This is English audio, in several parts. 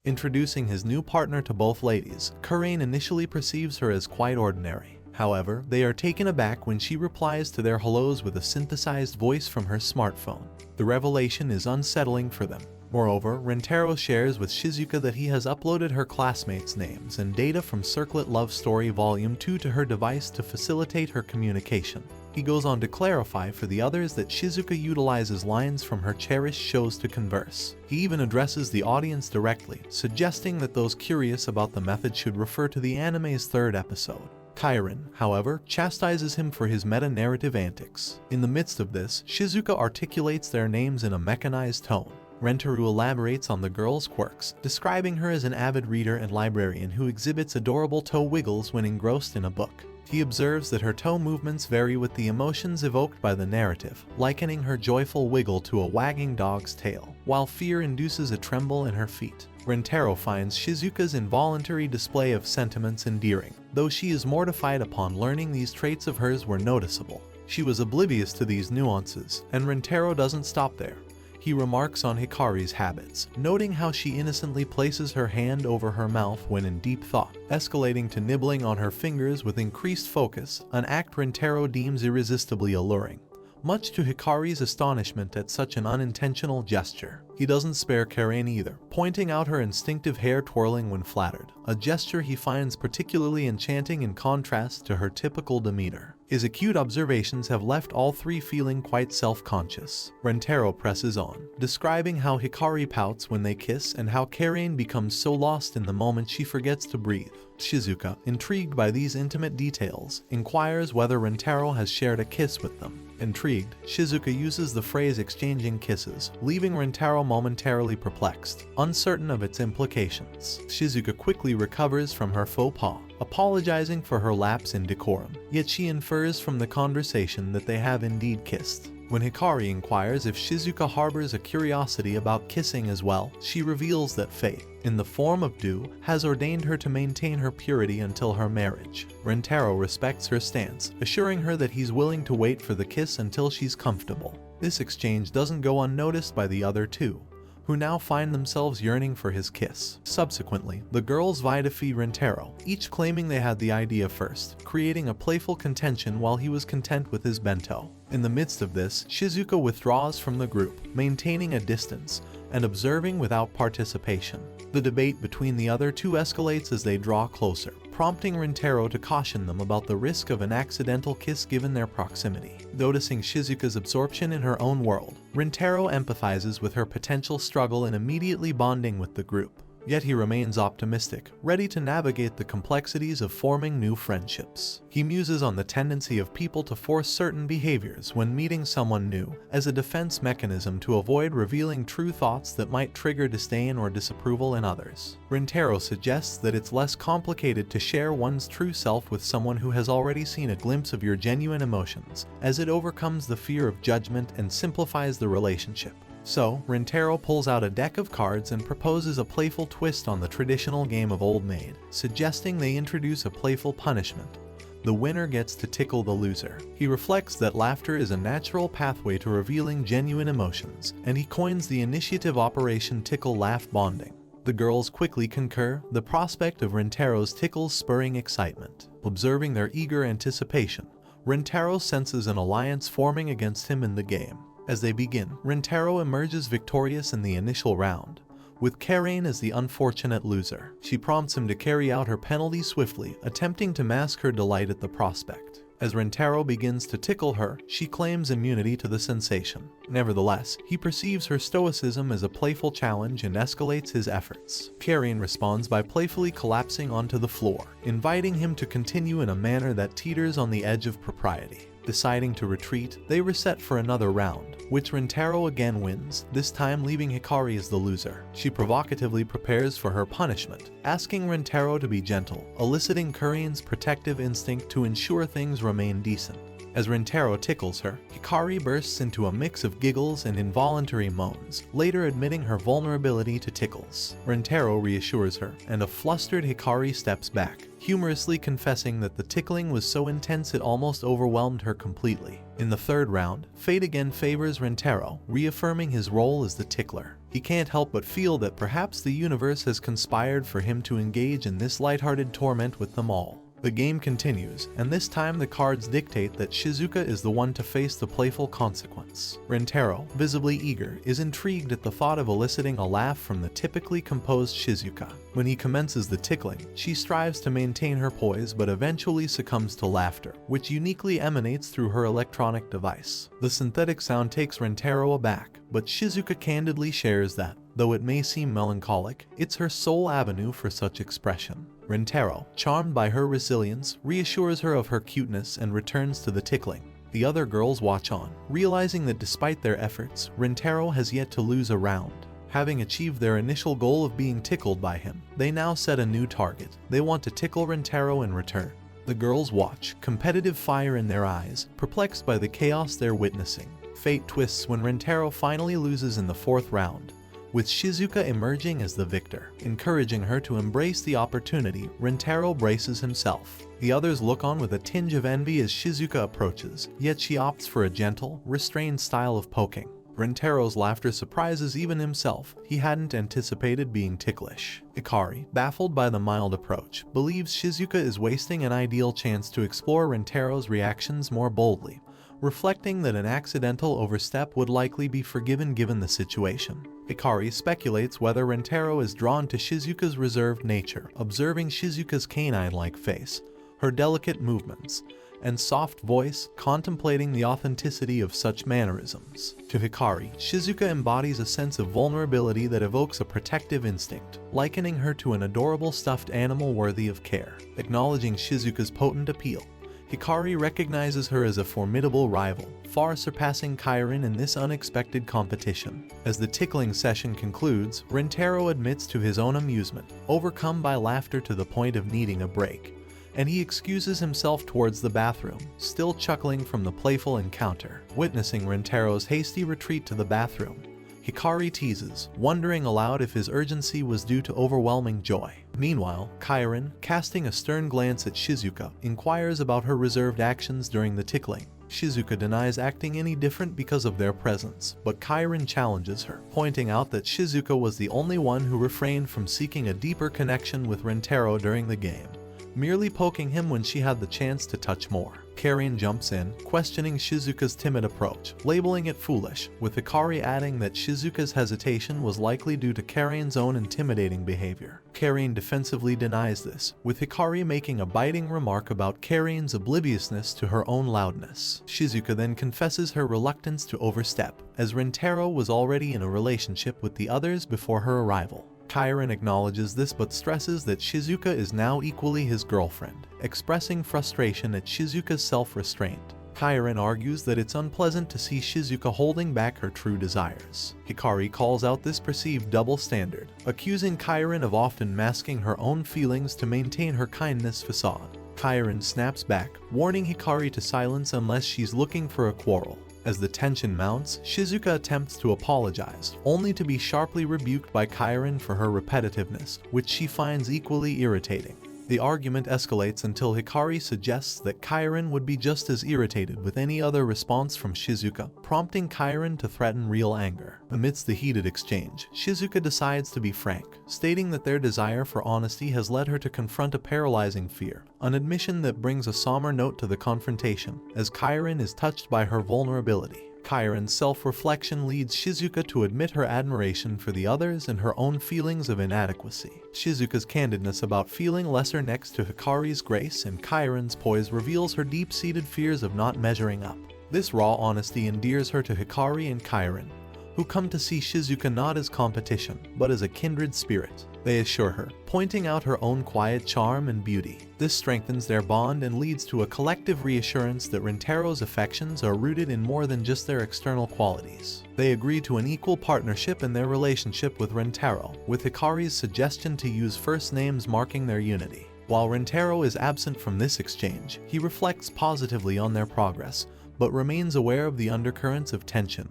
Introducing his new partner to both ladies, Karain initially perceives her as quite ordinary. However, they are taken aback when she replies to their hellos with a synthesized voice from her smartphone. The revelation is unsettling for them. Moreover, Rentaro shares with Shizuka that he has uploaded her classmates' names and data from Circlet Love Story Volume 2 to her device to facilitate her communication. He goes on to clarify for the others that Shizuka utilizes lines from her cherished shows to converse. He even addresses the audience directly, suggesting that those curious about the method should refer to the anime's third episode. Kairin, however, chastises him for his meta-narrative antics. In the midst of this, Shizuka articulates their names in a mechanized tone. Rentaro elaborates on the girl's quirks, describing her as an avid reader and librarian who exhibits adorable toe wiggles when engrossed in a book. He observes that her toe movements vary with the emotions evoked by the narrative, likening her joyful wiggle to a wagging dog's tail, while fear induces a tremble in her feet. Rentaro finds Shizuka's involuntary display of sentiments endearing, though she is mortified upon learning these traits of hers were noticeable. She was oblivious to these nuances, and Rentaro doesn't stop there. He remarks on Hikari's habits, noting how she innocently places her hand over her mouth when in deep thought, escalating to nibbling on her fingers with increased focus, an act Rentaro deems irresistibly alluring. Much to Hikari's astonishment at such an unintentional gesture, he doesn't spare Karain either, pointing out her instinctive hair twirling when flattered, a gesture he finds particularly enchanting in contrast to her typical demeanor. His acute observations have left all three feeling quite self-conscious. Rentaro presses on, describing how Hikari pouts when they kiss and how Karain becomes so lost in the moment she forgets to breathe. Shizuka, intrigued by these intimate details, inquires whether Rentaro has shared a kiss with them. Intrigued, Shizuka uses the phrase exchanging kisses, leaving Rentaro momentarily perplexed, uncertain of its implications. Shizuka quickly recovers from her faux pas, apologizing for her lapse in decorum, yet she infers from the conversation that they have indeed kissed. When Hikari inquires if Shizuka harbors a curiosity about kissing as well, she reveals that fate, in the form of dew, has ordained her to maintain her purity until her marriage. Rentaro respects her stance, assuring her that he's willing to wait for the kiss until she's comfortable. This exchange doesn't go unnoticed by the other two, who now find themselves yearning for his kiss. Subsequently, the girls vie to feed Rentaro, each claiming they had the idea first, creating a playful contention while he was content with his bento. In the midst of this, Shizuka withdraws from the group, maintaining a distance and observing without participation. The debate between the other two escalates as they draw closer, prompting Rentaro to caution them about the risk of an accidental kiss given their proximity. Noticing Shizuka's absorption in her own world, Rentaro empathizes with her potential struggle in immediately bonding with the group. Yet he remains optimistic, ready to navigate the complexities of forming new friendships. He muses on the tendency of people to force certain behaviors when meeting someone new, as a defense mechanism to avoid revealing true thoughts that might trigger disdain or disapproval in others. Rentaro suggests that it's less complicated to share one's true self with someone who has already seen a glimpse of your genuine emotions, as it overcomes the fear of judgment and simplifies the relationship. So, Rentaro pulls out a deck of cards and proposes a playful twist on the traditional game of Old Maid, suggesting they introduce a playful punishment. The winner gets to tickle the loser. He reflects that laughter is a natural pathway to revealing genuine emotions, and he coins the initiative Operation Tickle Laugh Bonding. The girls quickly concur, the prospect of Rentaro's tickles spurring excitement. Observing their eager anticipation, Rentaro senses an alliance forming against him in the game. As they begin, Rentaro emerges victorious in the initial round, with Karain as the unfortunate loser. She prompts him to carry out her penalty swiftly, attempting to mask her delight at the prospect. As Rentaro begins to tickle her, she claims immunity to the sensation. Nevertheless, he perceives her stoicism as a playful challenge and escalates his efforts. Karain responds by playfully collapsing onto the floor, inviting him to continue in a manner that teeters on the edge of propriety. Deciding to retreat, they reset for another round, which Rentaro again wins, this time leaving Hikari as the loser. She provocatively prepares for her punishment, asking Rentaro to be gentle, eliciting Karain's protective instinct to ensure things remain decent. As Rentaro tickles her, Hikari bursts into a mix of giggles and involuntary moans, later admitting her vulnerability to tickles. Rentaro reassures her, and a flustered Hikari steps back. humorously confessing that the tickling was so intense it almost overwhelmed her completely. In the third round, fate again favors Rentaro, reaffirming his role as the tickler. He can't help but feel that perhaps the universe has conspired for him to engage in this lighthearted torment with them all. The game continues, and this time the cards dictate that Shizuka is the one to face the playful consequence. Rentaro, visibly eager, is intrigued at the thought of eliciting a laugh from the typically composed Shizuka. When he commences the tickling, she strives to maintain her poise but eventually succumbs to laughter, which uniquely emanates through her electronic device. The synthetic sound takes Rentaro aback, but Shizuka candidly shares that, though it may seem melancholic, it's her sole avenue for such expression. Rentaro, charmed by her resilience, reassures her of her cuteness and returns to the tickling. The other girls watch on, realizing that despite their efforts, Rentaro has yet to lose a round. Having achieved their initial goal of being tickled by him, they now set a new target. They want to tickle Rentaro in return. The girls watch, competitive fire in their eyes, perplexed by the chaos they're witnessing. Fate twists when Rentaro finally loses in the fourth round, with Shizuka emerging as the victor. Encouraging her to embrace the opportunity, Rentaro braces himself. The others look on with a tinge of envy as Shizuka approaches, yet she opts for a gentle, restrained style of poking. Rentaro's laughter surprises even himself. He hadn't anticipated being ticklish. Hikari, baffled by the mild approach, believes Shizuka is wasting an ideal chance to explore Rentaro's reactions more boldly, reflecting that an accidental overstep would likely be forgiven given the situation. Hikari speculates whether Rentaro is drawn to Shizuka's reserved nature, observing Shizuka's canine-like face, her delicate movements, and soft voice, contemplating the authenticity of such mannerisms. To Hikari, Shizuka embodies a sense of vulnerability that evokes a protective instinct, likening her to an adorable stuffed animal worthy of care. Acknowledging Shizuka's potent appeal, Hikari recognizes her as a formidable rival, far surpassing Kairin in this unexpected competition. As the tickling session concludes, Rentaro admits to his own amusement, overcome by laughter to the point of needing a break, and he excuses himself towards the bathroom, still chuckling from the playful encounter. Witnessing Rentaro's hasty retreat to the bathroom, Hikari teases, wondering aloud if his urgency was due to overwhelming joy. Meanwhile, Kairin, casting a stern glance at Shizuka, inquires about her reserved actions during the tickling. Shizuka denies acting any different because of their presence, but Kairin challenges her, pointing out that Shizuka was the only one who refrained from seeking a deeper connection with Rentaro during the game, merely poking him when she had the chance to touch more. Kairin jumps in, questioning Shizuka's timid approach, labeling it foolish, with Hikari adding that Shizuka's hesitation was likely due to Kairin's own intimidating behavior. Kairin defensively denies this, with Hikari making a biting remark about Kairin's obliviousness to her own loudness. Shizuka then confesses her reluctance to overstep, as Rentaro was already in a relationship with the others before her arrival. Kairin acknowledges this but stresses that Shizuka is now equally his girlfriend, expressing frustration at Shizuka's self-restraint. Kairin argues that it's unpleasant to see Shizuka holding back her true desires. Hikari calls out this perceived double standard, accusing Kairin of often masking her own feelings to maintain her kindness facade. Kairin snaps back, warning Hikari to silence unless she's looking for a quarrel. As the tension mounts, Shizuka attempts to apologize, only to be sharply rebuked by Kairin for her repetitiveness, which she finds equally irritating. The argument escalates until Hikari suggests that Kairin would be just as irritated with any other response from Shizuka, prompting Kairin to threaten real anger. Amidst the heated exchange, Shizuka decides to be frank, stating that their desire for honesty has led her to confront a paralyzing fear, an admission that brings a somber note to the confrontation, as Kairin is touched by her vulnerability. Kairin's self-reflection leads Shizuka to admit her admiration for the others and her own feelings of inadequacy. Shizuka's candidness about feeling lesser next to Hikari's grace and Kairin's poise reveals her deep-seated fears of not measuring up. This raw honesty endears her to Hikari and Kairin, who come to see Shizuka not as competition, but as a kindred spirit. They assure her, pointing out her own quiet charm and beauty. This strengthens their bond and leads to a collective reassurance that Rentaro's affections are rooted in more than just their external qualities. They agree to an equal partnership in their relationship with Rentaro, with Hikari's suggestion to use first names marking their unity. While Rentaro is absent from this exchange, he reflects positively on their progress, but remains aware of the undercurrents of tension,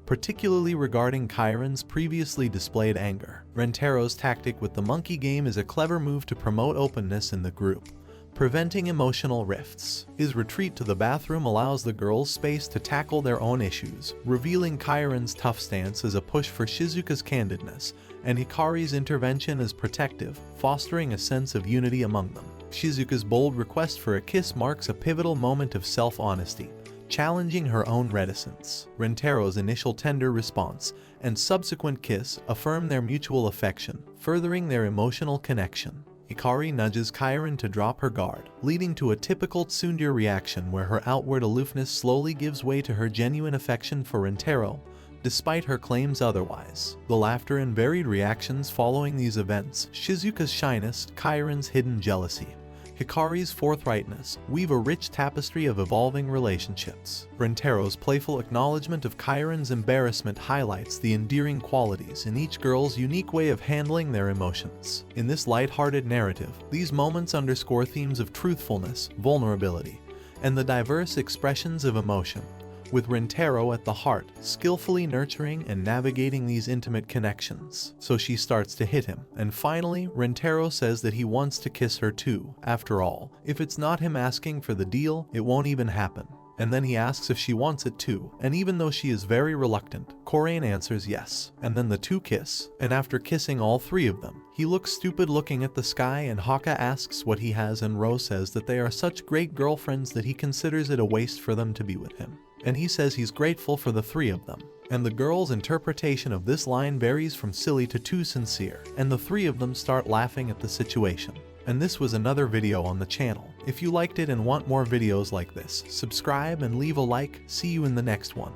particularly regarding Kairin's previously displayed anger. Rentaro's tactic with the monkey game is a clever move to promote openness in the group, preventing emotional rifts. His retreat to the bathroom allows the girls space to tackle their own issues, revealing Kairin's tough stance as a push for Shizuka's candidness, and Hikari's intervention as protective, fostering a sense of unity among them. Shizuka's bold request for a kiss marks a pivotal moment of self-honesty, challenging her own reticence. Rentero's initial tender response and subsequent kiss affirm their mutual affection, furthering their emotional connection. Hikari nudges Kairin to drop her guard, leading to a typical tsundere reaction where her outward aloofness slowly gives way to her genuine affection for Rentero, despite her claims otherwise. The laughter and varied reactions following these events, Shizuka's shyness, Kairin's hidden jealousy, Hikari's forthrightness weave a rich tapestry of evolving relationships. Rentero's playful acknowledgement of Kairin's embarrassment highlights the endearing qualities in each girl's unique way of handling their emotions. In this light-hearted narrative, these moments underscore themes of truthfulness, vulnerability, and the diverse expressions of emotion, with Rentero at the heart, skillfully nurturing and navigating these intimate connections. So she starts to hit him, and finally, Rentero says that he wants to kiss her too. After all, if it's not him asking for the deal, it won't even happen. And then he asks if she wants it too, and even though she is very reluctant, Korean answers yes. And then the two kiss, and after kissing all three of them, he looks stupid looking at the sky, and Haka asks what he has, and Ro says that they are such great girlfriends that he considers it a waste for them to be with him. And he says he's grateful for the three of them. And the girl's interpretation of this line varies from silly to too sincere, and the three of them start laughing at the situation. And this was another video on the channel. If you liked it and want more videos like this, subscribe and leave a like. See you in the next one.